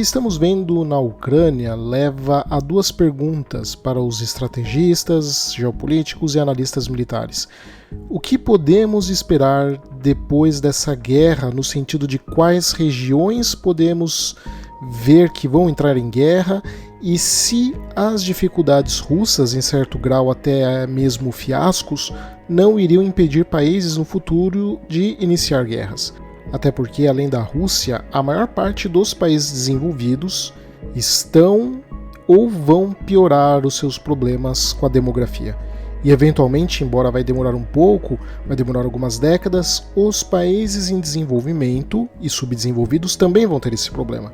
que estamos vendo na Ucrânia leva a duas perguntas para os estrategistas, geopolíticos e analistas militares. O que podemos esperar depois dessa guerra, no sentido de quais regiões podemos ver que vão entrar em guerra e se as dificuldades russas, em certo grau até mesmo fiascos, não iriam impedir países no futuro de iniciar guerras. Até porque, além da Rússia, a maior parte dos países desenvolvidos estão ou vão piorar os seus problemas com a demografia. E eventualmente, embora vai demorar um pouco, vai demorar algumas décadas, os países em desenvolvimento e subdesenvolvidos também vão ter esse problema.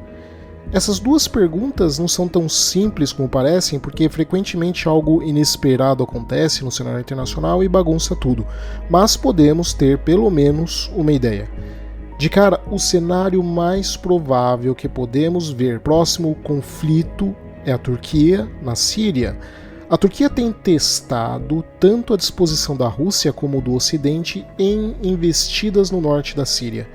Essas duas perguntas não são tão simples como parecem, porque frequentemente algo inesperado acontece no cenário internacional e bagunça tudo, mas podemos ter pelo menos uma ideia. De cara, o cenário mais provável que podemos ver próximo ao conflito é a Turquia, na Síria. A Turquia tem testado tanto a disposição da Rússia como do Ocidente em investidas no norte da Síria.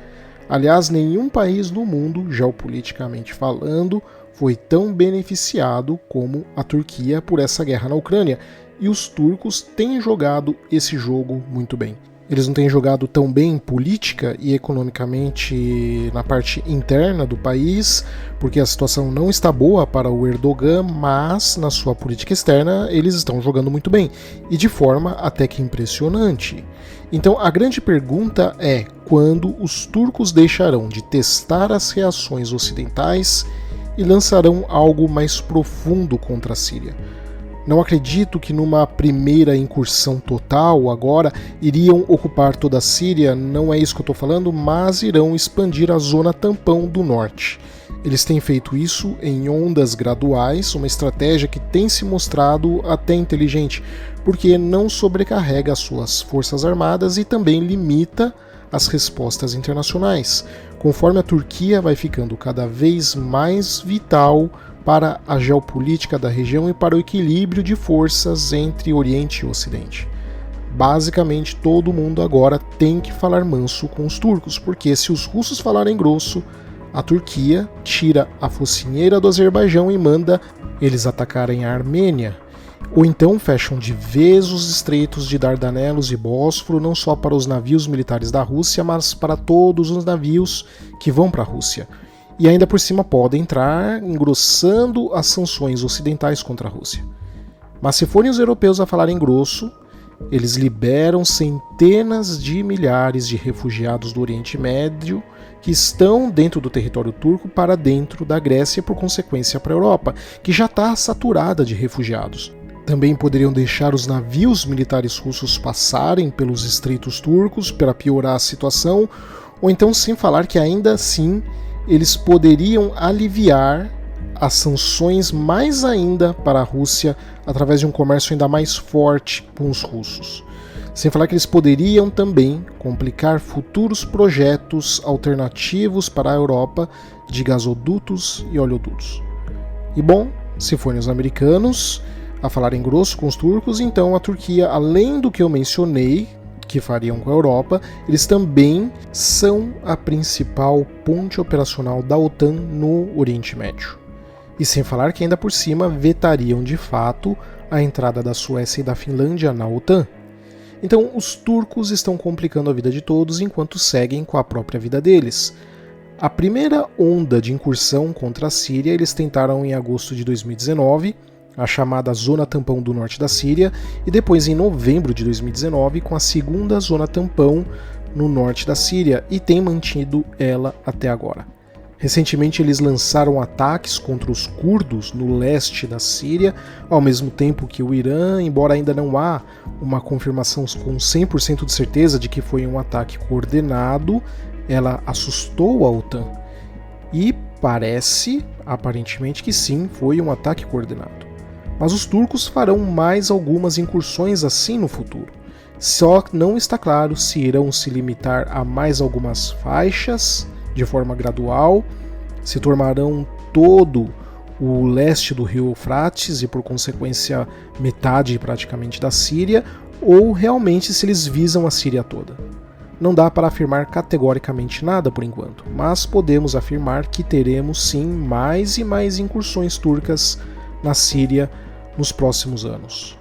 Aliás, nenhum país no mundo, geopoliticamente falando, foi tão beneficiado como a Turquia por essa guerra na Ucrânia, e os turcos têm jogado esse jogo muito bem. Eles não têm jogado tão bem política e economicamente na parte interna do país, porque a situação não está boa para o Erdogan, mas na sua política externa eles estão jogando muito bem, e de forma até que impressionante. Então a grande pergunta é quando os turcos deixarão de testar as reações ocidentais e lançarão algo mais profundo contra a Síria. Não acredito que numa primeira incursão total agora iriam ocupar toda a Síria, não é isso que eu estou falando, mas irão expandir a zona tampão do norte. Eles têm feito isso em ondas graduais, uma estratégia que tem se mostrado até inteligente, porque não sobrecarrega as suas forças armadas e também limita as respostas internacionais, conforme a Turquia vai ficando cada vez mais vital para a geopolítica da região e para o equilíbrio de forças entre Oriente e Ocidente. Basicamente, todo mundo agora tem que falar manso com os turcos, porque se os russos falarem grosso, a Turquia tira a focinheira do Azerbaijão e manda eles atacarem a Armênia. Ou então fecham de vez os estreitos de Dardanelos e Bósforo, não só para os navios militares da Rússia, mas para todos os navios que vão para a Rússia. E ainda por cima podem entrar engrossando as sanções ocidentais contra a Rússia. Mas se forem os europeus a falarem grosso, eles liberam centenas de milhares de refugiados do Oriente Médio que estão dentro do território turco para dentro da Grécia e por consequência para a Europa, que já está saturada de refugiados. Também poderiam deixar os navios militares russos passarem pelos estreitos turcos para piorar a situação, ou então sem falar que ainda assim eles poderiam aliviar as sanções mais ainda para a Rússia através de um comércio ainda mais forte com os russos. Sem falar que eles poderiam também complicar futuros projetos alternativos para a Europa de gasodutos e oleodutos. E bom, se forem os americanos a falarem grosso com os turcos, então a Turquia, além do que eu mencionei, que fariam com a Europa, eles também são a principal ponte operacional da OTAN no Oriente Médio. E sem falar que ainda por cima vetariam de fato a entrada da Suécia e da Finlândia na OTAN. Então os turcos estão complicando a vida de todos enquanto seguem com a própria vida deles. A primeira onda de incursão contra a Síria eles tentaram em agosto de 2019, a chamada Zona Tampão do norte da Síria, e depois em novembro de 2019 com a segunda Zona Tampão no norte da Síria, e tem mantido ela até agora. Recentemente eles lançaram ataques contra os curdos no leste da Síria, ao mesmo tempo que o Irã, embora ainda não há uma confirmação com 100% de certeza de que foi um ataque coordenado, ela assustou a OTAN. E parece, aparentemente, que sim, foi um ataque coordenado. Mas os turcos farão mais algumas incursões assim no futuro. Só não está claro se irão se limitar a mais algumas faixas de forma gradual, se tomarão todo o leste do rio Eufrates e por consequência metade praticamente da Síria, ou realmente se eles visam a Síria toda. Não dá para afirmar categoricamente nada por enquanto, mas podemos afirmar que teremos sim mais e mais incursões turcas na Síria nos próximos anos.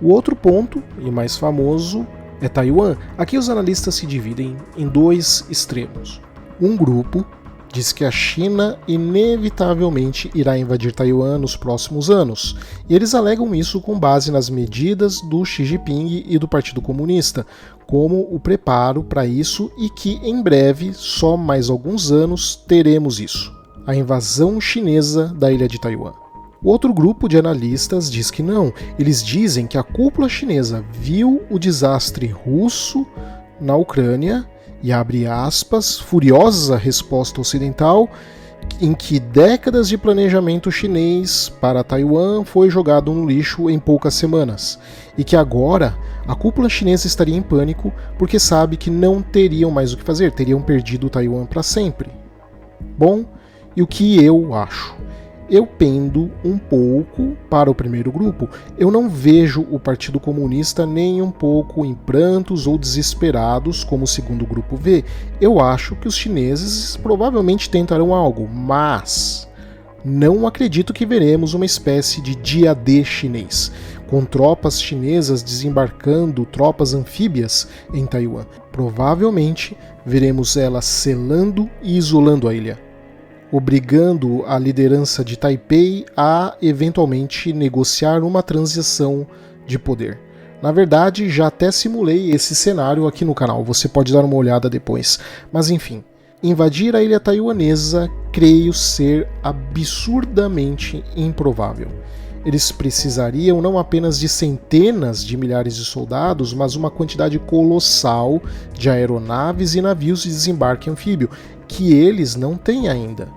O outro ponto, e mais famoso, é Taiwan. Aqui os analistas se dividem em dois extremos. Um grupo diz que a China inevitavelmente irá invadir Taiwan nos próximos anos, e eles alegam isso com base nas medidas do Xi Jinping e do Partido Comunista, como o preparo para isso e que em breve, só mais alguns anos, teremos isso, a invasão chinesa da ilha de Taiwan. O outro grupo de analistas diz que não, eles dizem que a cúpula chinesa viu o desastre russo na Ucrânia e abre aspas, furiosa resposta ocidental, em que décadas de planejamento chinês para Taiwan foi jogado no lixo em poucas semanas, e que agora a cúpula chinesa estaria em pânico porque sabe que não teriam mais o que fazer, teriam perdido Taiwan para sempre. Bom, e o que eu acho? Eu pendo um pouco para o primeiro grupo. Eu não vejo o Partido Comunista nem um pouco em prantos ou desesperados, como o segundo grupo vê. Eu acho que os chineses provavelmente tentarão algo, mas não acredito que veremos uma espécie de dia D chinês, com tropas chinesas desembarcando, tropas anfíbias em Taiwan. Provavelmente veremos elas selando e isolando a ilha, obrigando a liderança de Taipei a eventualmente negociar uma transição de poder. Na verdade, já até simulei esse cenário aqui no canal, você pode dar uma olhada depois. Mas enfim, invadir a ilha taiwanesa creio ser absurdamente improvável. Eles precisariam não apenas de centenas de milhares de soldados, mas uma quantidade colossal de aeronaves e navios de desembarque anfíbio, que eles não têm ainda.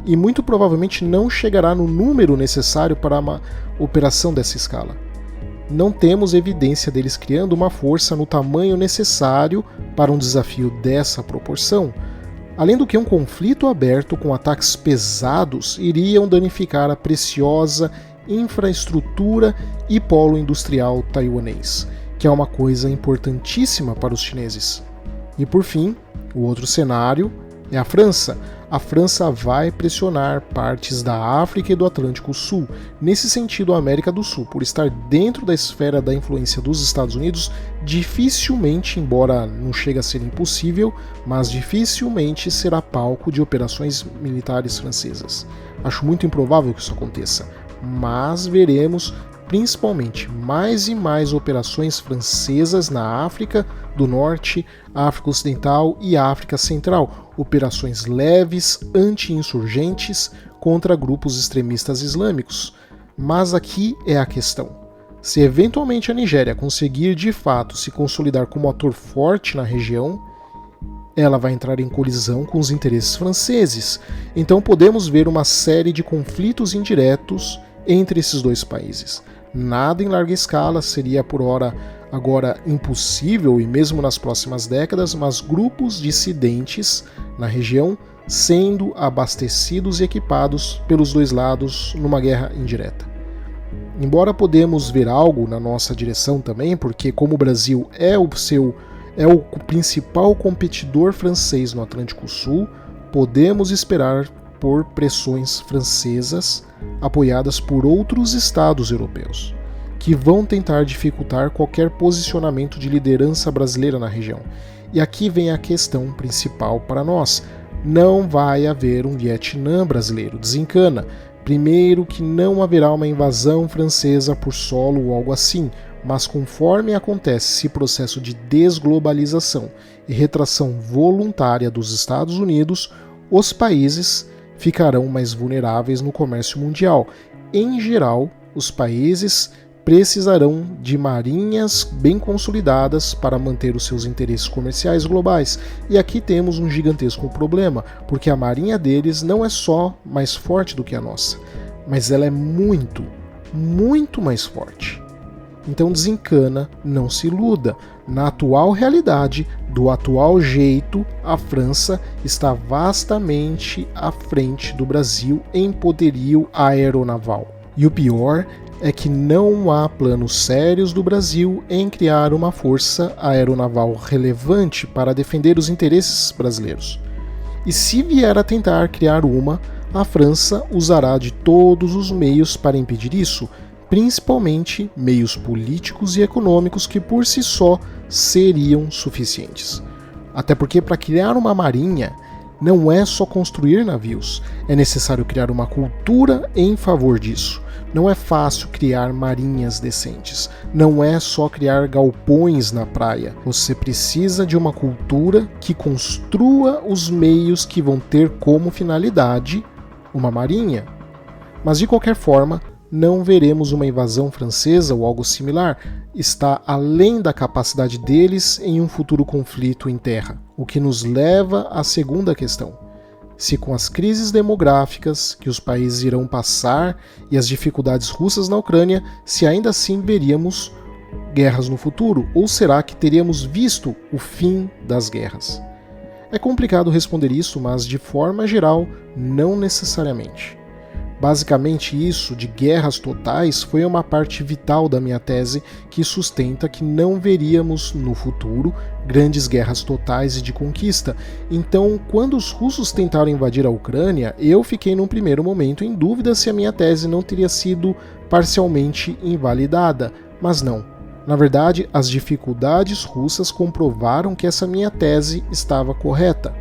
E muito provavelmente não chegará no número necessário para uma operação dessa escala. Não temos evidência deles criando uma força no tamanho necessário para um desafio dessa proporção, além do que um conflito aberto com ataques pesados iriam danificar a preciosa infraestrutura e polo industrial taiwanês, que é uma coisa importantíssima para os chineses. E por fim, o outro cenário é a França. A França vai pressionar partes da África e do Atlântico Sul. Nesse sentido, a América do Sul, por estar dentro da esfera da influência dos Estados Unidos, dificilmente, embora não chegue a ser impossível, mas dificilmente será palco de operações militares francesas. Acho muito improvável que isso aconteça, mas veremos principalmente mais e mais operações francesas na África do Norte, África Ocidental e África Central, operações leves, anti-insurgentes contra grupos extremistas islâmicos. Mas aqui é a questão. Se eventualmente a Nigéria conseguir de fato se consolidar como ator forte na região, ela vai entrar em colisão com os interesses franceses. Então podemos ver uma série de conflitos indiretos entre esses dois países. Nada em larga escala seria por hora agora impossível e mesmo nas próximas décadas, mas grupos dissidentes na região sendo abastecidos e equipados pelos dois lados numa guerra indireta. Embora podemos ver algo na nossa direção também, porque como o Brasil é o principal competidor francês no Atlântico Sul, podemos esperar por pressões francesas apoiadas por outros estados europeus, que vão tentar dificultar qualquer posicionamento de liderança brasileira na região. E aqui vem a questão principal para nós. Não vai haver um Vietnã brasileiro, desencana. Primeiro que não haverá uma invasão francesa por solo ou algo assim, mas conforme acontece esse processo de desglobalização e retração voluntária dos Estados Unidos, os países ficarão mais vulneráveis no comércio mundial. Em geral, os países precisarão de marinhas bem consolidadas para manter os seus interesses comerciais globais. E aqui temos um gigantesco problema, porque a marinha deles não é só mais forte do que a nossa, mas ela é muito, muito mais forte. Então desencana, não se iluda. Na atual realidade, do atual jeito, a França está vastamente à frente do Brasil em poderio aeronaval. E o pior é que não há planos sérios do Brasil em criar uma força aeronaval relevante para defender os interesses brasileiros. E se vier a tentar criar uma, a França usará de todos os meios para impedir isso, principalmente meios políticos e econômicos que por si só seriam suficientes. Até porque para criar uma marinha não é só construir navios, é necessário criar uma cultura em favor disso. Não é fácil criar marinhas decentes, não é só criar galpões na praia. Você precisa de uma cultura que construa os meios que vão ter como finalidade uma marinha. Mas de qualquer forma, não veremos uma invasão francesa ou algo similar. Está além da capacidade deles em um futuro conflito em terra. O que nos leva à segunda questão. Se com as crises demográficas que os países irão passar e as dificuldades russas na Ucrânia, se ainda assim veríamos guerras no futuro, ou será que teríamos visto o fim das guerras? É complicado responder isso, mas de forma geral, não necessariamente. Basicamente isso de guerras totais foi uma parte vital da minha tese que sustenta que não veríamos no futuro grandes guerras totais e de conquista. Então, quando os russos tentaram invadir a Ucrânia, eu fiquei num primeiro momento em dúvida se a minha tese não teria sido parcialmente invalidada, mas não. Na verdade, as dificuldades russas comprovaram que essa minha tese estava correta,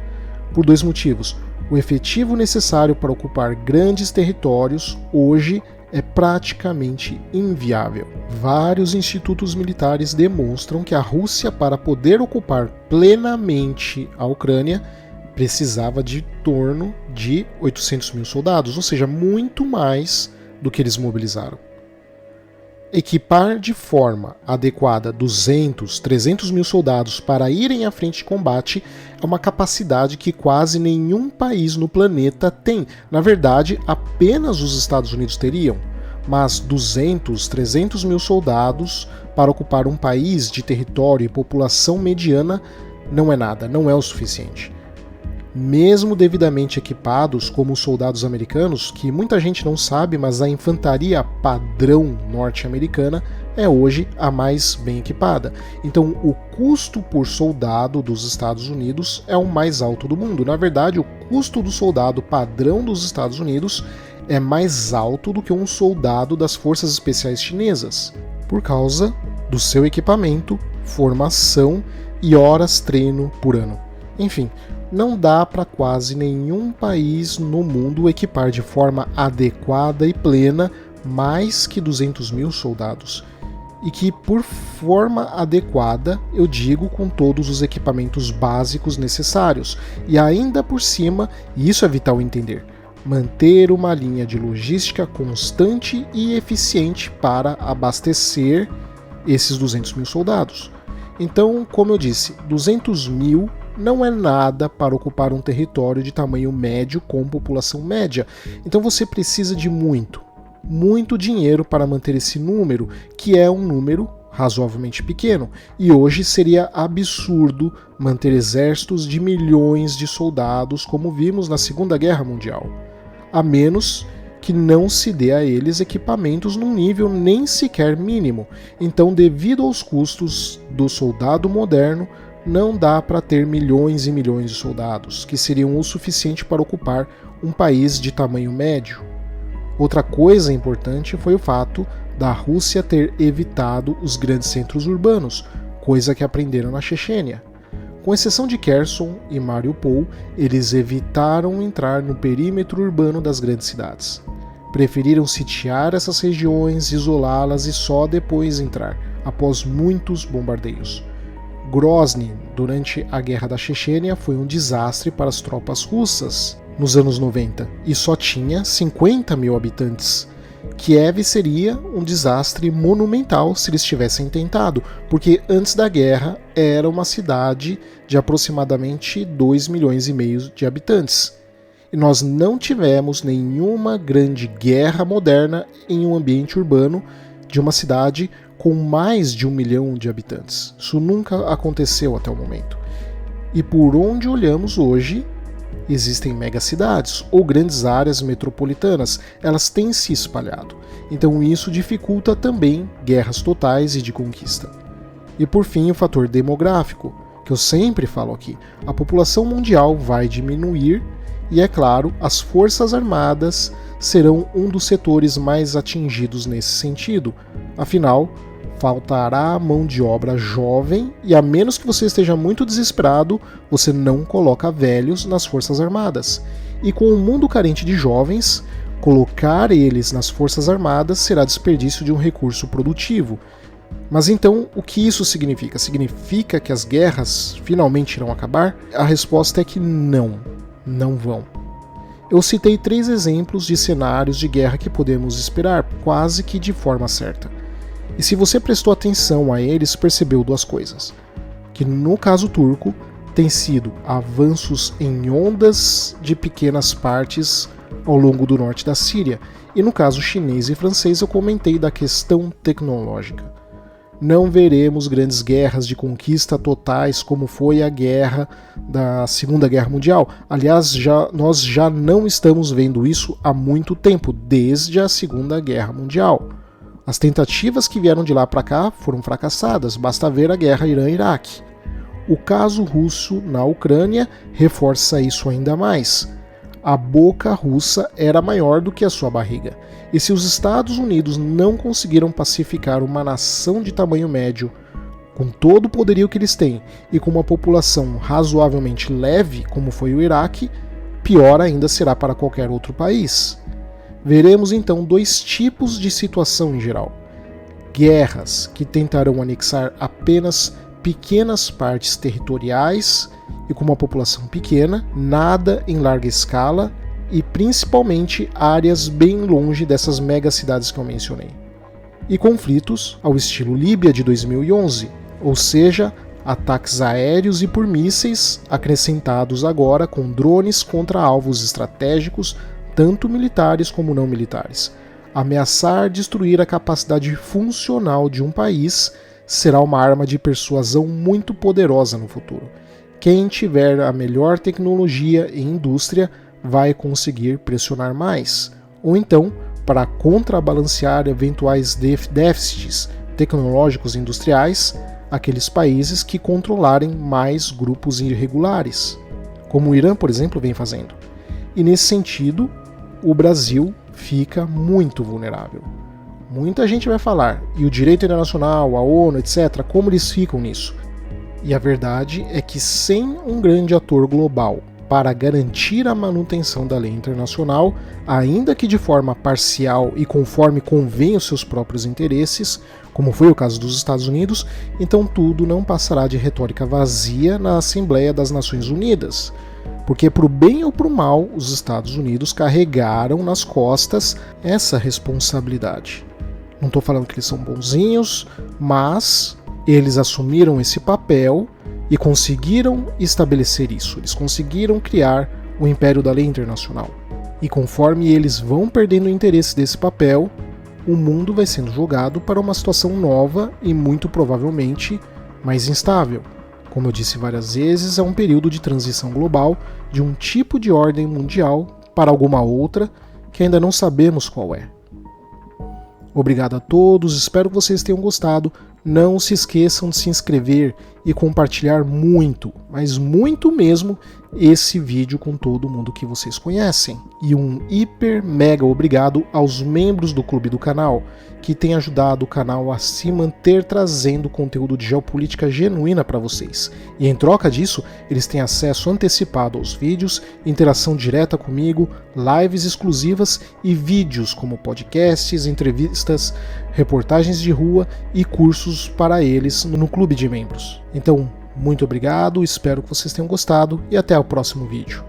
por dois motivos. O efetivo necessário para ocupar grandes territórios hoje é praticamente inviável. Vários institutos militares demonstram que a Rússia, para poder ocupar plenamente a Ucrânia, precisava de torno de 800 mil soldados, ou seja, muito mais do que eles mobilizaram. Equipar de forma adequada 200, 300 mil soldados para irem à frente de combate é uma capacidade que quase nenhum país no planeta tem. Na verdade, apenas os Estados Unidos teriam. Mas 200, 300 mil soldados para ocupar um país de território e população mediana não é nada, não é o suficiente. Mesmo devidamente equipados, como os soldados americanos, que muita gente não sabe, mas a infantaria padrão norte-americana é hoje a mais bem equipada. Então, o custo por soldado dos Estados Unidos é o mais alto do mundo. Na verdade, o custo do soldado padrão dos Estados Unidos é mais alto do que um soldado das Forças Especiais Chinesas, por causa do seu equipamento, formação e horas treino por ano. Enfim, não dá para quase nenhum país no mundo equipar de forma adequada e plena mais que 200 mil soldados. E que por forma adequada, eu digo com todos os equipamentos básicos necessários. E ainda por cima, e isso é vital entender, manter uma linha de logística constante e eficiente para abastecer esses 200 mil soldados. Então, como eu disse, 200 mil não é nada para ocupar um território de tamanho médio com população média. Então você precisa de muito dinheiro para manter esse número, que é um número razoavelmente pequeno. E hoje seria absurdo manter exércitos de milhões de soldados, como vimos na Segunda Guerra Mundial, a menos que não se dê a eles equipamentos num nível nem sequer mínimo. Então, devido aos custos do soldado moderno, não dá para ter milhões e milhões de soldados, que seriam o suficiente para ocupar um país de tamanho médio. Outra coisa importante foi o fato da Rússia ter evitado os grandes centros urbanos, coisa que aprenderam na Chechênia. Com exceção de Kherson e Mariupol, eles evitaram entrar no perímetro urbano das grandes cidades. Preferiram sitiar essas regiões, isolá-las e só depois entrar, após muitos bombardeios. Grozny, durante a Guerra da Chechênia, foi um desastre para as tropas russas nos anos 90 e só tinha 50 mil habitantes. Kiev seria um desastre monumental se eles tivessem tentado, porque antes da guerra era uma cidade de aproximadamente 2,5 milhões de habitantes. E nós não tivemos nenhuma grande guerra moderna em um ambiente urbano de uma cidade com mais de 1 milhão de habitantes. Isso nunca aconteceu até o momento. E por onde olhamos hoje, existem megacidades ou grandes áreas metropolitanas, elas têm se espalhado. Então isso dificulta também guerras totais e de conquista. E por fim, o fator demográfico, que eu sempre falo aqui. A população mundial vai diminuir e, é claro, as forças armadas serão um dos setores mais atingidos nesse sentido. Afinal, faltará mão de obra jovem e, a menos que você esteja muito desesperado, você não coloca velhos nas forças armadas. E com um mundo carente de jovens, colocar eles nas forças armadas será desperdício de um recurso produtivo. Mas então, o que isso significa? Significa que as guerras finalmente irão acabar? A resposta é que não vão. Eu citei 3 exemplos de cenários de guerra que podemos esperar, quase que de forma certa. E se você prestou atenção a eles, percebeu 2 coisas. Que no caso turco, tem sido avanços em ondas de pequenas partes ao longo do norte da Síria. E no caso chinês e francês, eu comentei da questão tecnológica. Não veremos grandes guerras de conquista totais como foi a guerra da Segunda Guerra Mundial. Aliás, nós já não estamos vendo isso há muito tempo, desde a Segunda Guerra Mundial. As tentativas que vieram de lá para cá foram fracassadas, basta ver a guerra Irã-Iraque. O caso russo na Ucrânia reforça isso ainda mais. A boca russa era maior do que a sua barriga. E se os Estados Unidos não conseguiram pacificar uma nação de tamanho médio, com todo o poderio que eles têm, e com uma população razoavelmente leve, como foi o Iraque, pior ainda será para qualquer outro país. Veremos então 2 tipos de situação em geral. Guerras que tentarão anexar apenas pequenas partes territoriais e com uma população pequena, nada em larga escala e principalmente áreas bem longe dessas megacidades que eu mencionei. E conflitos ao estilo Líbia de 2011, ou seja, ataques aéreos e por mísseis acrescentados agora com drones contra alvos estratégicos, tanto militares como não militares. Ameaçar destruir a capacidade funcional de um país será uma arma de persuasão muito poderosa no futuro. Quem tiver a melhor tecnologia e indústria vai conseguir pressionar mais. Ou então, para contrabalancear eventuais déficits tecnológicos e industriais, aqueles países que controlarem mais grupos irregulares, como o Irã, por exemplo, vem fazendo. E nesse sentido, o Brasil fica muito vulnerável. Muita gente vai falar, e o direito internacional, a ONU, etc., como eles ficam nisso? E a verdade é que sem um grande ator global para garantir a manutenção da lei internacional, ainda que de forma parcial e conforme convém os seus próprios interesses, como foi o caso dos Estados Unidos, então tudo não passará de retórica vazia na Assembleia das Nações Unidas. Porque, para o bem ou para o mal, os Estados Unidos carregaram nas costas essa responsabilidade. Não estou falando que eles são bonzinhos, mas eles assumiram esse papel e conseguiram estabelecer isso. Eles conseguiram criar o Império da Lei Internacional. E conforme eles vão perdendo o interesse desse papel, o mundo vai sendo jogado para uma situação nova e muito provavelmente mais instável. Como eu disse várias vezes, é um período de transição global de um tipo de ordem mundial para alguma outra que ainda não sabemos qual é. Obrigado a todos, espero que vocês tenham gostado. Não se esqueçam de se inscrever e compartilhar muito, mas muito mesmo, esse vídeo com todo mundo que vocês conhecem. E um hiper mega obrigado aos membros do clube do canal, que têm ajudado o canal a se manter trazendo conteúdo de geopolítica genuína para vocês. E em troca disso, eles têm acesso antecipado aos vídeos, interação direta comigo, lives exclusivas e vídeos como podcasts, entrevistas, reportagens de rua e cursos para eles no clube de membros. Então, muito obrigado, espero que vocês tenham gostado e até o próximo vídeo.